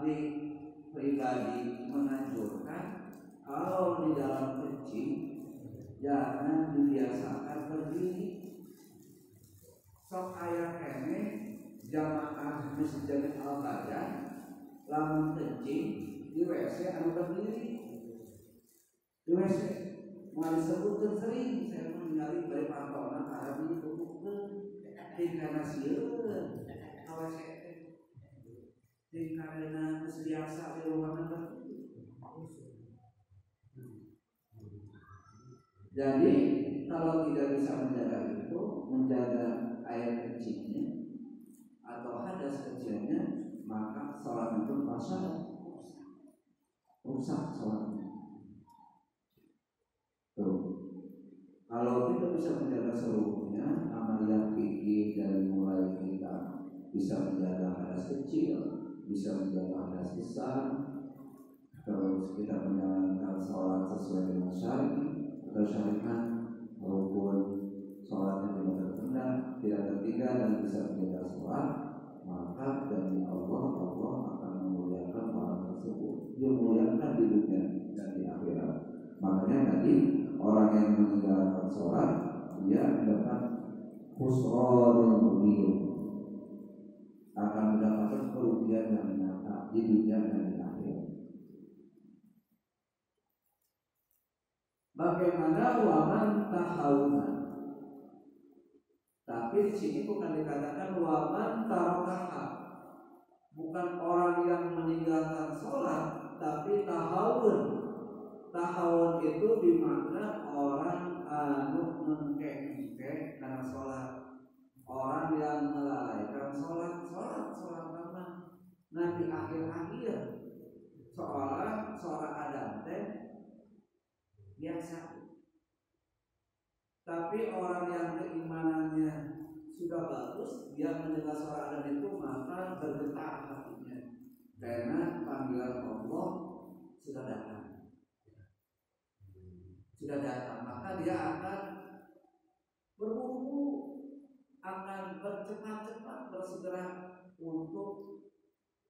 abdi pribadi menganjurkan kalau di dalam kencing jangan dibiasakan berdiri. Sok aya kene jamaah Masjid Al-Bayan lamun kencing di WC anu berdiri. Di WC mau disebutkan sering saya meninggali dari pantauan karena ditutup tingkana sieun WC tingkana biasa di ruangan berdiri. Jadi kalau tidak bisa menjaga itu, menjaga air kencingnya atau hadas kecilnya, maka sholat itu rusak sholatnya. Tuh. Kalau kita bisa menjaga seluruhnya, amalia fikih dari mulai kita bisa menjaga hadas kecil, bisa menjaga hadas besar, terus kita menjalankan sholat sesuai dengan syariat atau syariat, walaupun sholatnya tidak tertunda, tidak tertinggal dan bisa menjaga sholat, maka demi Allah akan memuliakan orang tersebut. Dia memuliakan di dunia dan di akhirat. Makanya tadi orang yang meninggalkan sholat dia mendapat khusranul mubin, akan mendapatkan kerugian yang nyata di dunia dan di akhirat. Bagaimana waman tahawuna? Tapi di sini bukan dikatakan waman tarakaha, bukan orang yang meninggalkan sholat, tapi tahawun. Tahawun itu dimakna orang anu mengke-ngke karena sholat, orang yang melalaikan sholat lama. Nah di akhir-akhir seorang Adam teh biasa. Tapi orang yang keimanannya sudah bagus, dia mendengar suara Adam itu maka bergetar hatinya karena panggilan Allah sudah datang. Maka dia akan berburu, akan bercepat-cepat bersegera untuk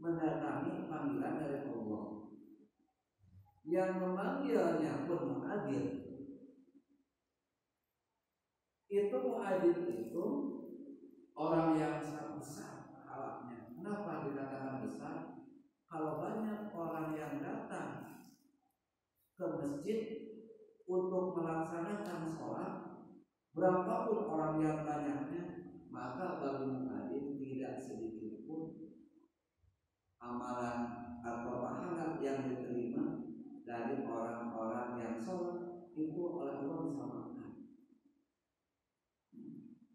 mendatangi panggilan dari Allah. Yang memanggilnya pun muadzin. Itu muadzin itu orang yang sangat besar pahalanya. Kenapa dikatakan besar? Kalau banyak orang yang datang ke masjid untuk melaksanakan sholat, berapapun orang yang banyaknya, maka bagi muadzin tidak sedikit pun amalan atau pahala yang diterima dari orang-orang yang sholat itu oleh Allah disamakan.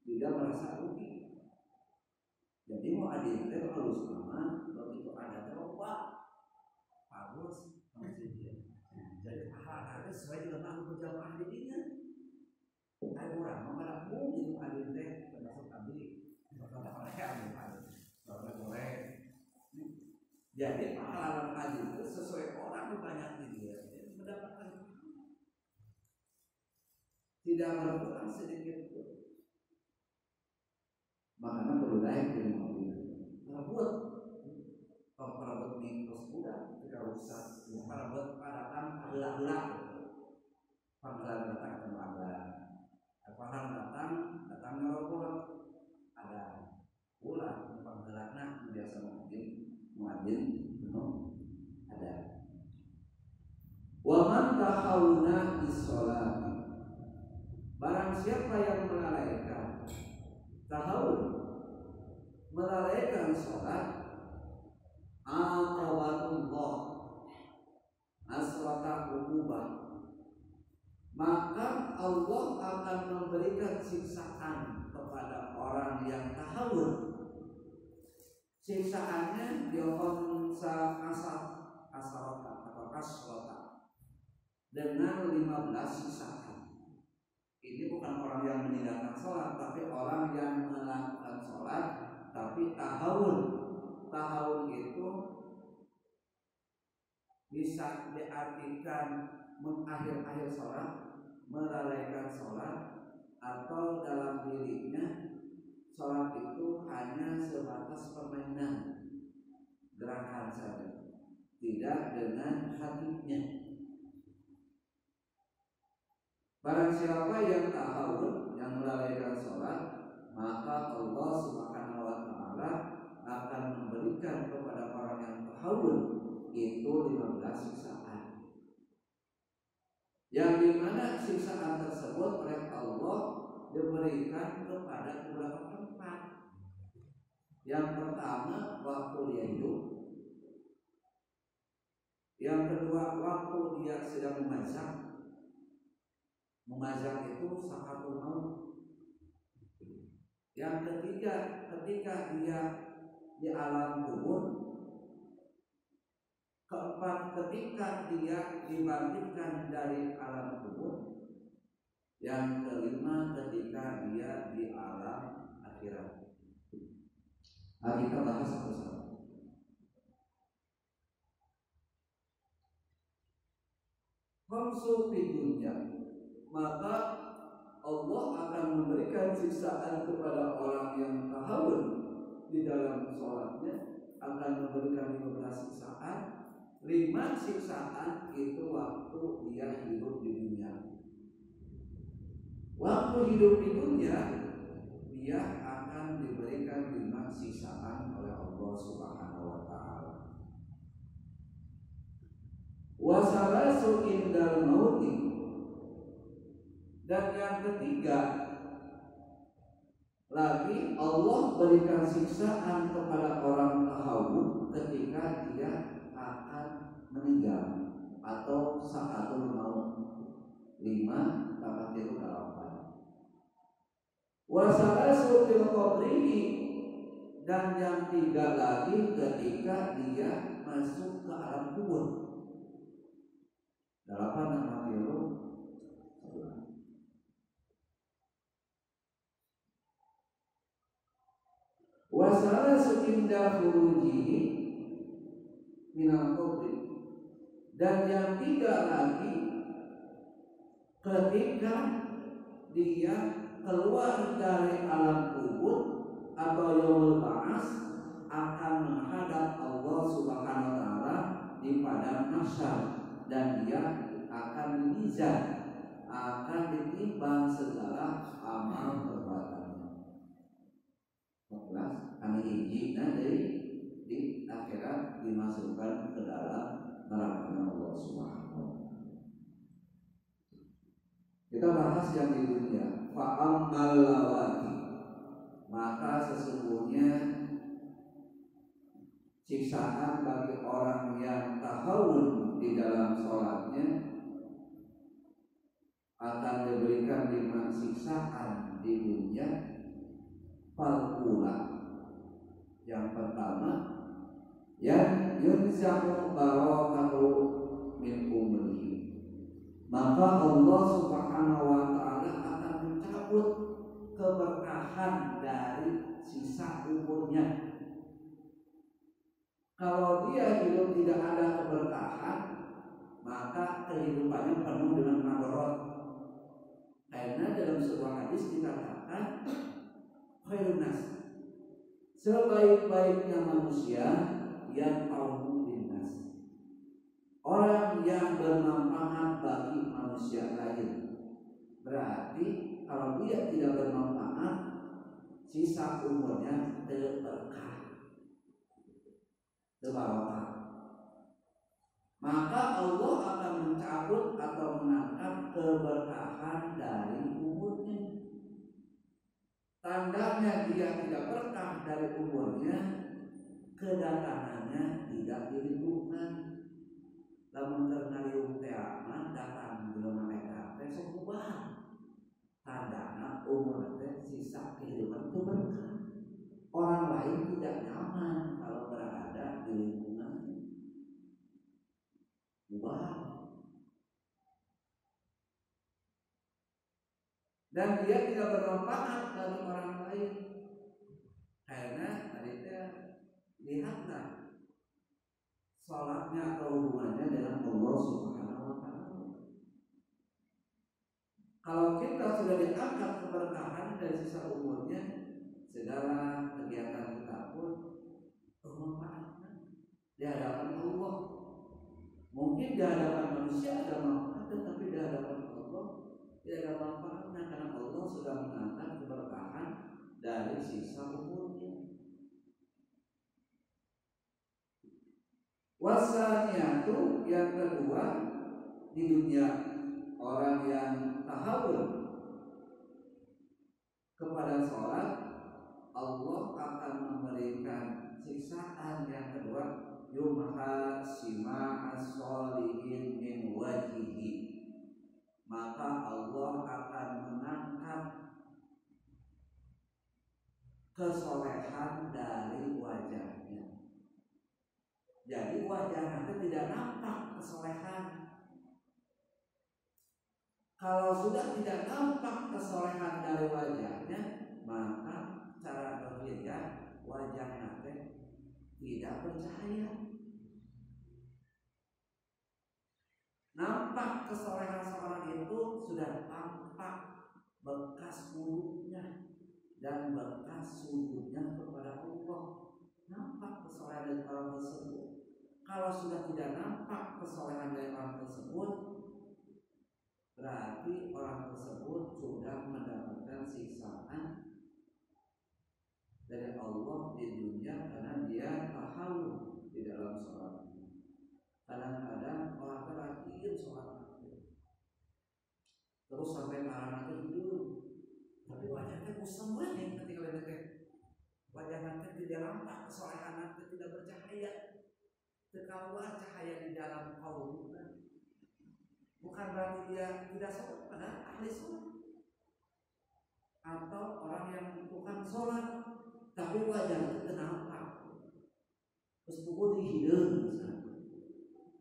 Tidak merasa rugi. Jadi muadzin itu harus aman. Begitu ada terobak harus masjidnya. Jadi pahala sesuai dengan tanggung berjamaah dirinya. Ada orang mengaku itu muadzin teh termasuk abdi. Jadi pahala muadzin itu sesuai orang banyak dia mendapatkan, tidak berkurang sedikit pun. Makanya perlu naik di mobil. Perebut nih terus mudah, tidak usah perebut padatan adalah panggilan datang ke abad. Apakah datang ngerokok ada pulang panggilannya biasa muadzin ada. Wa man tahawuna bis-sholati, barang siapa yang melalaikan tahawun, melalaikan sholat, aqabatullah asrata ukubah, maka Allah akan memberikan siksaan kepada orang yang tahawun. Siksaannya dihon asarota atau kasrota dengan 15 siksaan. Ini bukan orang yang meninggalkan sholat, tapi orang yang melakukan sholat tapi tahawun. Tahawun itu bisa diartikan mengakhir-akhir sholat, melalaikan sholat, atau dalam dirinya sholat itu hanya sebatas permainan, gerakan saja. tidak dengan hatinya. Barang siapa yang tahawun, yang melalaikan sholat, maka Allah Subhanahu wa Ta'ala akan memberikan kepada orang yang tahawun itu 15 siksaan. Yang dimana siksaan tersebut oleh Allah diberikan kepada beberapa tempat. Yang pertama waktu dia hidup, yang kedua waktu dia sedang mengazak itu sakatul maut. Yang ketiga ketika dia di alam kubur. Keempat ketika dia dibangkitkan dari alam kubur. Yang kelima ketika dia di alam akhirat. Kita bahas satu-satu. Khamsu fid dunya, maka Allah akan memberikan siksaan kepada orang yang tahawun di dalam sholatnya, akan memberikan 15 siksaan. 5 siksaan itu waktu dia hidup di dunia. Waktu hidup di dunia dia akan diberikan 5 siksaan oleh Allah Subhanahu wa Ta'ala. Wasalasu indal mauti, dan yang ketiga lagi Allah berikan siksaan kepada orang tahawun ketika dia akan meninggal atau sa'atul maut. 5 tambah 8. Wasalasu fil qabrihi, dan yang 3 lagi ketika dia masuk ke alam kubur. 8 tambah 11. Wasalasu inda furujihi minal qabri, dan yang 3 lagi ketika dia keluar dari alam kubur atau yaumul ba'ats, akan menghadap Allah Subhanahu wa Ta'ala di padang mahsyar, dan dia akan dimizan, akan ditimbang segala amal perbuatannya. 14 kami izinkan di akhirat dimasukkan ke dalam neraka Allah Subhanahu wa Ta'ala. Kita bahas yang di dunia. Fa'ammal lawati, maka sesungguhnya siksaan bagi orang yang tahawun di dalam sholatnya akan diberikan 5 siksaan di dunia. Falkula, yang pertama, yang yunzamu barakatuh min umrihi, maka Allah Subhanahu wa Ta'ala akan mencabut keberkahan dari sisa umurnya. Kalau dia hidup tidak ada keberkahan, maka kehidupannya penuh dengan madarat. Karena dalam sebuah hadis dikatakan, khairun nas, sebaik-baiknya manusia yang ta'umu linnas, orang yang bermanfaat bagi manusia lain. Berarti kalau dia tidak bermanfaat, sisa umurnya berkah, berbarokah. Maka Allah akan mencabut atau menangkap keberkahan dari umurnya. Tandanya dia tidak berkah dari umurnya, kedatangannya tidak dirindukan. Lamun terngaliung teaman datang belum mereka besok ubah. Tandanya umur teh sisa kehidupan itu berkah. Orang lain tidak nyaman kalau berada di lingkungan ubah. Dan dia tidak bermanfaat bagi orang lain. Karena tadi lihatlah salatnya atau hubungannya dengan Allah Subhanahu wa Ta'ala. Kalau kita sudah diangkat keberkahan dari sisa umurnya, segala kegiatan kita pun bermanfaat di hadapan Allah. di hadapan manusia ada manfaat, tetapi di hadapan Allah tidak ada manfaatnya, karena Allah sudah mengangkat keberkahan dari sisa umurnya. Wasanya itu yang kedua, di dunia orang yang tahawun kepada sholat, Allah akan memberikan siksaan yang kedua, yumha sima as-solihin min wajhihi, maka Allah akan mengangkat kesolehan dari wajahnya. Jadi wajahnya tidak nampak kesolehan. Kalau sudah tidak nampak kesolehan dari wajahnya, maka cara berpikir wajahnya tidak bercahaya. Nampak kesolehan seorang itu sudah tampak bekas wudhunya dan bekas sujudnya kepada Allah. Nampak kesolehan dari orang tersebut. Kalau sudah tidak nampak kesolehan dari orang tersebut, berarti orang tersebut sudah mendapatkan siksaan dari Allah di dunia karena dia tahawun di dalam sholat. Kadang-kadang orang rajin sholat, terus sampai karena tidur, tapi wajahnya kusam banget ketika lihat wajahnya tidak nampak kesolehan, tidak bercahaya. Keluar cahaya di dalam kaum, bukan berarti dia tidak sholat, padahal ahli sholat, atau orang yang bukan sholat tapi wajahnya kenapa terus pukul di hidung misalnya,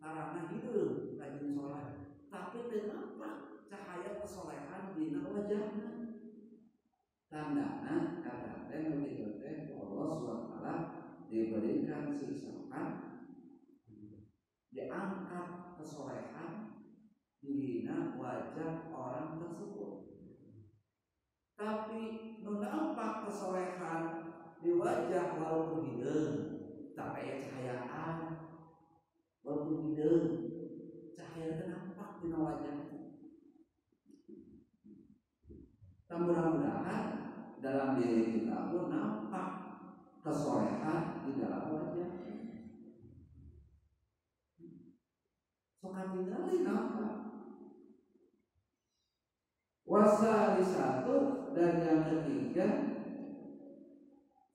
karena hidung rajin sholat tapi kenapa cahaya kesolehan di wajahnya, tandanya kata lebih Allah SWT diberikan siksaan, diangkat kesolehan di wajah orang tersebut. Tapi menampak kesolehan di wajah walaupun hidung, tak kayak cahayaan, walaupun hidung cahaya nampak di wajah. Mudah-mudahan dalam diri kita pun nampak kesolehan di dalam wajah. Sokan tinggalin nampak. Wasali satu dan yang ketiga,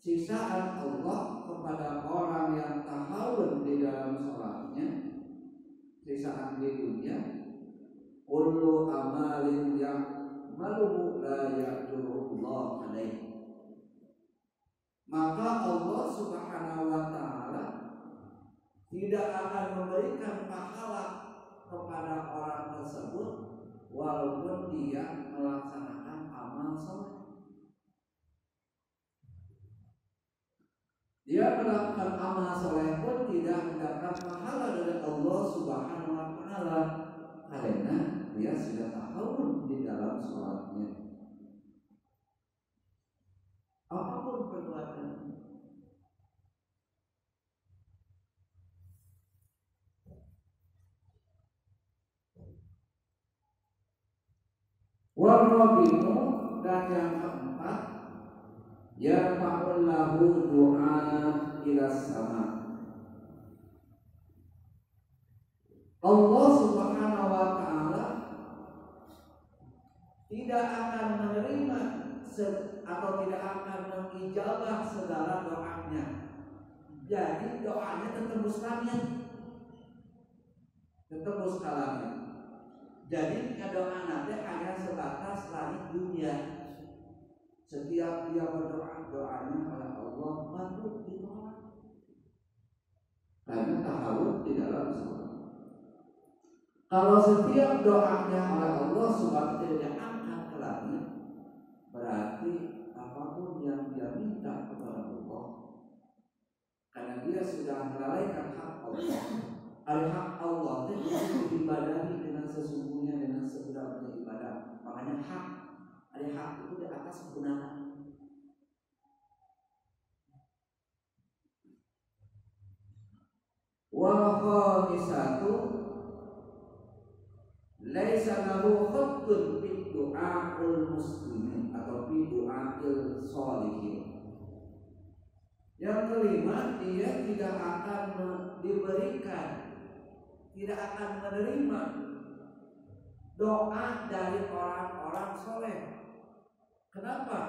siksaan Allah kepada orang yang tahawun di dalam sholatnya, siksaan di dunia. Kullu amalin yang maluhu la ya'jurullah alaih, maka Allah Subhanahu wa ta'ala tidak akan memberikan pahala kepada orang tersebut walaupun dia melaksanakan amal soleh. Dia melakukan amal soleh pun tidak mendapat pahala dari Allah Subhanahu wa ta'ala karena dia sudah tahawun di dalam sholatnya. Apapun perbuatan, warrobimu dan yang keempat, yarfa'ul lahu du'a ila sama. Allah Subhanahu wa ta'ala tidak akan menerima atau tidak akan mengijabah segala doanya. Jadi doanya tembus langit, tembus ke langit. Jadi doa nanti hanya sebatas langit dunia. Setiap dia berdoa, doanya oleh Allah patut ditolak karena tahawun di dalam sholat. Kalau setiap doanya oleh Allah Subhanahu diangkat ke langit, berarti apapun yang dia minta kepada Allah, karena dia sudah melalaikan hak Allah. Hak Allah itu diibadahi dengan sesungguhnya, dengan sebenarnya ibadah. Makanya hak itu di atas kebenaran. Wa khamisatu laisa lahu khattun fi du'aul muslimin atau fi du'ail sholihin. Yang kelima, dia tidak akan diberikan, tidak akan menerima doa dari orang-orang soleh. Kenapa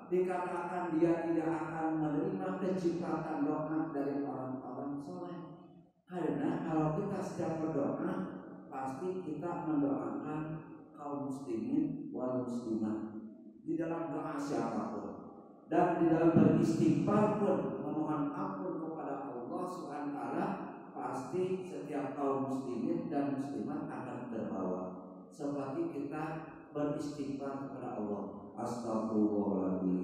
dikatakan dia tidak akan menerima kecipratan doa dari orang-orang soleh? Karena kalau kita sedang berdoa, pasti kita mendoakan kaum muslimin wal muslimat di dalam doa siapapun, dan di dalam beristighfar pun memohon ampun kepada Allah Subhanahu wa taala, pasti setiap kaum muslimin dan muslimat akan terbawa. Seperti kita beristighfar kepada Allah, astagfirullahaladzim,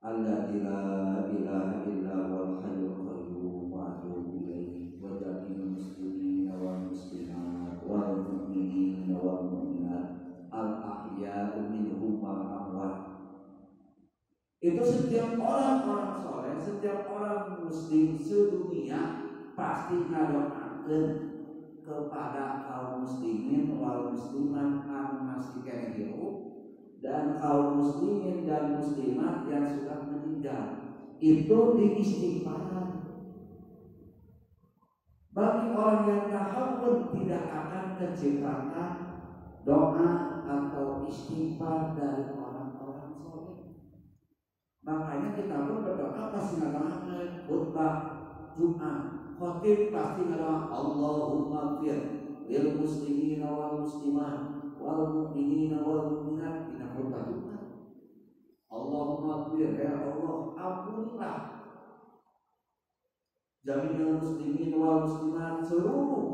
alladzi la ilaha illa huwal hayyul qayyum wa atubu ilaihi wa jami'ul muslimina wal muslimat wal mu'minina wal mu'minat al ahya'u minhum wal amwat. Itu setiap orang-orang soleh, setiap orang muslim sedunia pasti ngadoakeun kepada kaum muslimin wal muslimat anu masih kena hirup dan kaum muslimin dan muslimat yang sudah meninggal. Itu diistighfar. Bagi orang yang tahawun tidak akan kecipratan doa atau istighfar dari orang-orang soleh. Makanya kita pun berdoa pasti ngadoakeun khutbah Jumat, khotib pasti ngadoa Allahumma fir lil muslimin wal muslimat wal mu'minina wal mu'minat. Kita khutbah Jumat, Allahumma fir, ya Allah ampunilah jami'ul muslimin wal muslimat, seluruh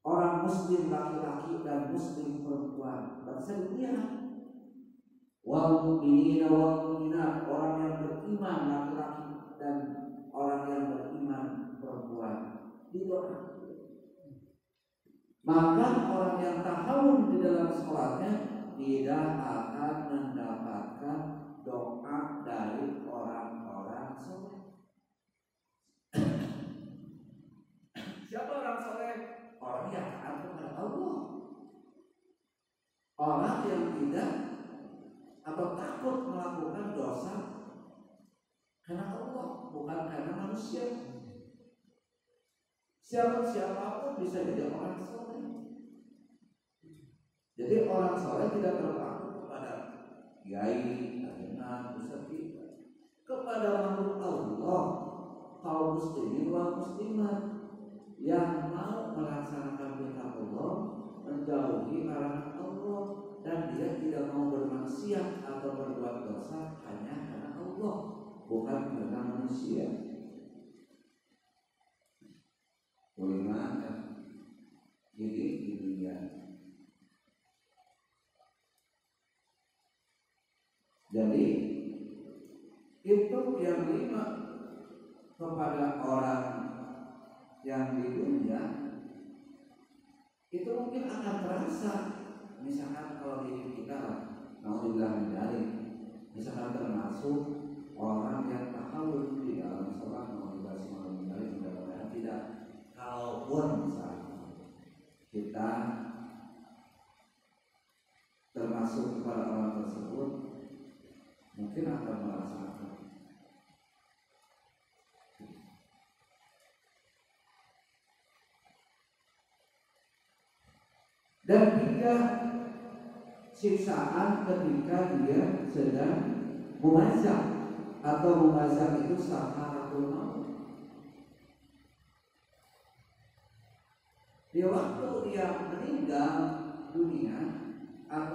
orang muslim laki-laki dan muslim perempuan bangsa dunia, wal mu'minina wal mu'minat, orang yang beriman laki-laki dan orang yang beriman perempuan, didoa. Maka orang yang tahawun di dalam sholatnya tidak akan mendapatkan doa dari orang-orang soleh. Siapa orang soleh? Orang yang taat kepada Allah, orang yang tidak atau takut melakukan dosa karena Allah, bukan karena manusia. Siapapun bisa jadi orang soleh. Jadi orang soleh tidak terpaku kepada kiai, ayeuna, ustaz kita, kepada makhluk Allah, kaum muslimin wal muslimat yang mau melaksanakan perintah Allah, menjauhi larangan Allah, dan dia tidak mau bermaksiat atau berbuat dosa hanya karena Allah, bukan karena manusia. Bagaimana? Jadi dunia. Jadi itu yang lima kepada orang yang di dunia itu mungkin akan terasa. Misalkan kalau di kita, naudzubillah min dzalik, misalkan termasuk orang yang tahawun di dalam sholat, naudzubillah min dzalik, mudah-mudahan tidak. Kalaupun misalnya kita termasuk kepada orang tersebut, mungkin akan merasakan dan tiga siksaan ketika dia sedang mumazah, atau mumazah itu sakaratul maut. Di waktu dia meninggal dunia atau